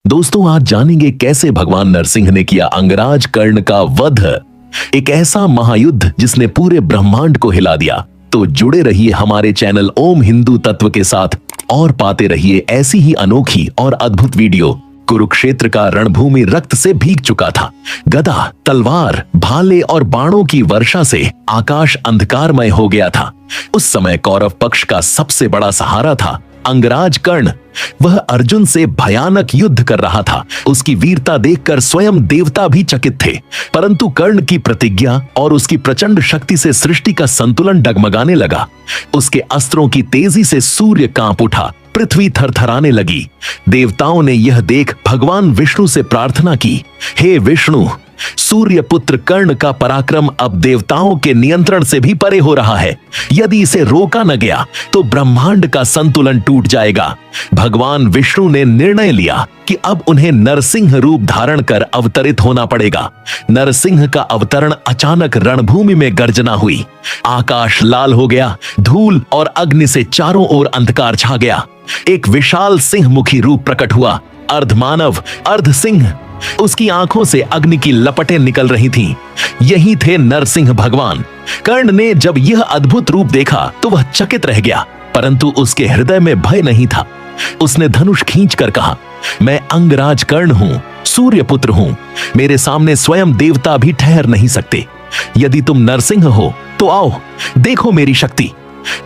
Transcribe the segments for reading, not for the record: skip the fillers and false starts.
दोस्तों, आज जानेंगे कैसे भगवान नरसिंह ने किया अंगराज कर्ण का वध। एक ऐसा महायुद्ध जिसने पूरे ब्रह्मांड को हिला दिया। तो जुड़े रहिए हमारे चैनल ओम हिंदू तत्व के साथ और पाते रहिए ऐसी ही अनोखी और अद्भुत वीडियो। कुरुक्षेत्र का रणभूमि रक्त से भीग चुका था। गदा, तलवार, भाले और बाणों की वर्षा से आकाश अंधकारमय हो गया था। उस समय कौरव पक्ष का सबसे बड़ा सहारा था अंगराज कर्ण। वह अर्जुन से भयानक युद्ध कर रहा था। उसकी वीरता देखकर स्वयं देवता भी चकित थे। परंतु कर्ण की प्रतिज्ञा और उसकी प्रचंड शक्ति से सृष्टि का संतुलन डगमगाने लगा। उसके अस्त्रों की तेजी से सूर्य कांप उठा, पृथ्वी थरथराने लगी। देवताओं ने यह देख भगवान विष्णु से प्रार्थना की, हे विष्णु, सूर्य पुत्र कर्ण का पराक्रम अब देवताओं के नियंत्रण से भी परे हो रहा है। यदि इसे रोका न गया तो ब्रह्मांड का संतुलन टूट जाएगा। भगवान विष्णु ने निर्णय लिया कि अब उन्हें नरसिंह रूप धारण कर अवतरित होना पड़ेगा। नरसिंह का अवतरण अचानक रणभूमि में गर्जना हुई। आकाश लाल हो गया, धूल और अग्नि से चारों ओर अंधकार छा गया। एक विशाल सिंह मुखी रूप प्रकट हुआ, अर्धमानव, अर्ध सिंह। उसकी आंखों से अग्नि की लपटें निकल रही थीं। यही थे नरसिंह भगवान। कर्ण ने जब यह अद्भुत रूप देखा तो वह चकित रह गया, परंतु उसके हृदय में भय नहीं था। उसने धनुष खींचकर कहा, मैं अंगराज कर्ण हूं, सूर्य पुत्र हूं। मेरे सामने स्वयं देवता भी ठहर नहीं सकते। यदि तुम नरसिंह हो तो आओ, देखो मेरी शक्ति।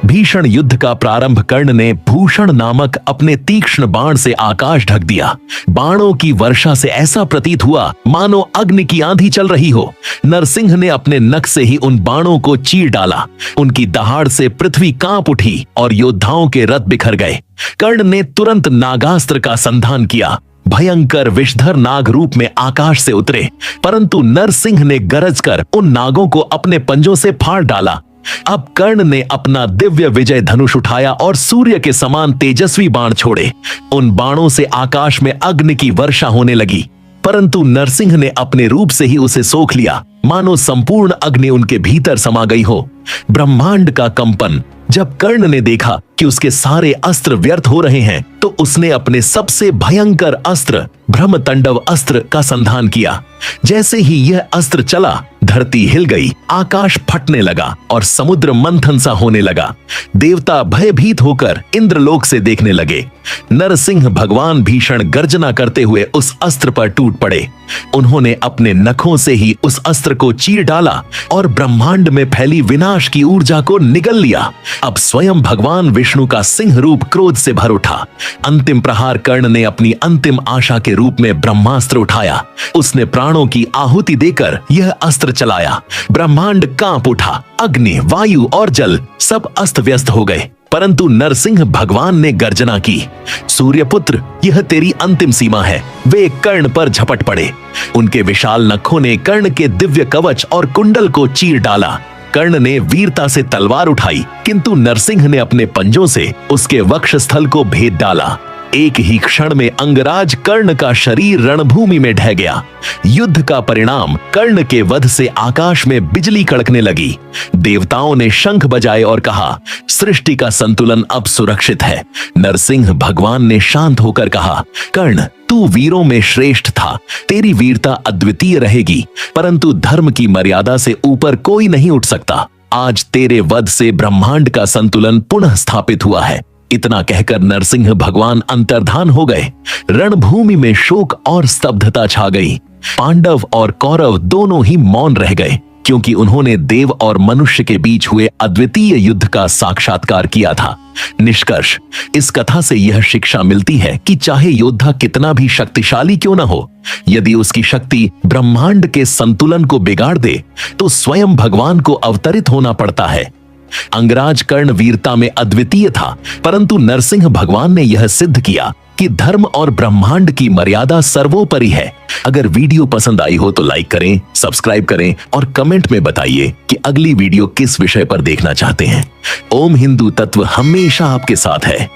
भीषण युद्ध का प्रारंभ कर्ण ने भूषण नामक अपने तीक्ष्ण बाण से आकाश ढक दिया। बाणों की वर्षा से ऐसा प्रतीत हुआ मानो अग्नि की आंधी चल रही हो। नरसिंह ने अपने नख से ही उन बाणों को चीर डाला। उनकी दहाड़ से पृथ्वी कांप उठी और योद्धाओं के रथ बिखर गए। कर्ण ने तुरंत नागास्त्र का संधान किया। भयंकर विषधर नाग रूप में आकाश से उतरे, परंतु नरसिंह ने गरज कर उन नागों को अपने पंजों से फाड़ डाला। अब कर्ण ने अपना दिव्य विजय धनुष उठाया और सूर्य के समान तेजस्वी बाण छोड़े। उन बाणों से आकाश में अग्नि की वर्षा होने लगी, परंतु नरसिंह ने अपने रूप से ही उसे सोख लिया, मानो संपूर्ण अग्नि उनके भीतर समा गई हो। ब्रह्मांड का कंपन। जब कर्ण ने देखा कि उसके सारे अस्त्र व्यर्थ हो रहे हैं तो उसने अपने सबसे भयंकर अस्त्र ब्रह्मतंडव अस्त्र का संधान किया। जैसे ही यह अस्त्र चला, धरती हिल गई, आकाश फटने लगा और समुद्र मंथन सा होने लगा। देवता भयभीत होकर इंद्रलोक से देखने लगे। नरसिंह भगवान भीषण गर्जना करते हुए उस अस्त्र पर टूट पड़े। उन्होंने अपने नखों से ही उस अस्त्र को चीर डाला और ब्रह्मांड में फैली विनाश की ऊर्जा को निगल लिया। अब स्वयं भगवान विष्णु का सिंह रूप क्रोध से भर उठा। अंतिम प्रहार कर्ण ने अपनी अंतिम आशा के रूप में ब्रह्मास्त्र उठाया। उसने प्राणों की आहुति देकर यह अस्त्र चलाया। ब्रह्मांड कांप उठा। अग्नि, वायु और जल सब अस्त व्यस्त हो गए, परंतु नरसिंह भगवान ने गर्जना की, सूर्यपुत्र, यह तेरी अंतिम सीमा है। वे कर्ण पर झपट पड़े। उनके विशाल नखों ने कर्ण के दिव्य कवच और कुंडल को चीर डाला। कर्ण ने वीरता से तलवार उठाई, किंतु नरसिंह ने अपने पंजों से उसके वक्षस्थल को भेद डाला। एक ही क्षण में अंगराज कर्ण का शरीर रणभूमि में ढह गया। युद्ध का परिणाम कर्ण के वध से आकाश में बिजली कड़कने लगी। देवताओं ने शंख बजाए और कहा, सृष्टि का संतुलन अब सुरक्षित है। नरसिंह भगवान ने शांत होकर कहा, कर्ण, तू वीरों में श्रेष्ठ था। तेरी वीरता अद्वितीय रहेगी, परंतु धर्म की मर्यादा से ऊपर कोई नहीं उठ सकता। आज तेरे वध से ब्रह्मांड का संतुलन पुनः स्थापित हुआ है। इतना कहकर नरसिंह भगवान अंतर्धान हो गए। रणभूमि में शोक और स्तब्धता छा गई। पांडव और कौरव दोनों ही मौन रह गए, क्योंकि उन्होंने देव और मनुष्य के बीच हुए अद्वितीय युद्ध का साक्षात्कार किया था। निष्कर्ष, इस कथा से यह शिक्षा मिलती है कि चाहे योद्धा कितना भी शक्तिशाली क्यों न हो, यदि उसकी शक्ति ब्रह्मांड के संतुलन को बिगाड़ दे तो स्वयं भगवान को अवतरित होना पड़ता है। अंगराज कर्ण वीरता में अद्वितीय था, परंतु नरसिंह भगवान ने यह सिद्ध किया कि धर्म और ब्रह्मांड की मर्यादा सर्वोपरि है। अगर वीडियो पसंद आई हो तो लाइक करें, सब्सक्राइब करें और कमेंट में बताइए कि अगली वीडियो किस विषय पर देखना चाहते हैं। ओम हिंदू तत्व हमेशा आपके साथ है।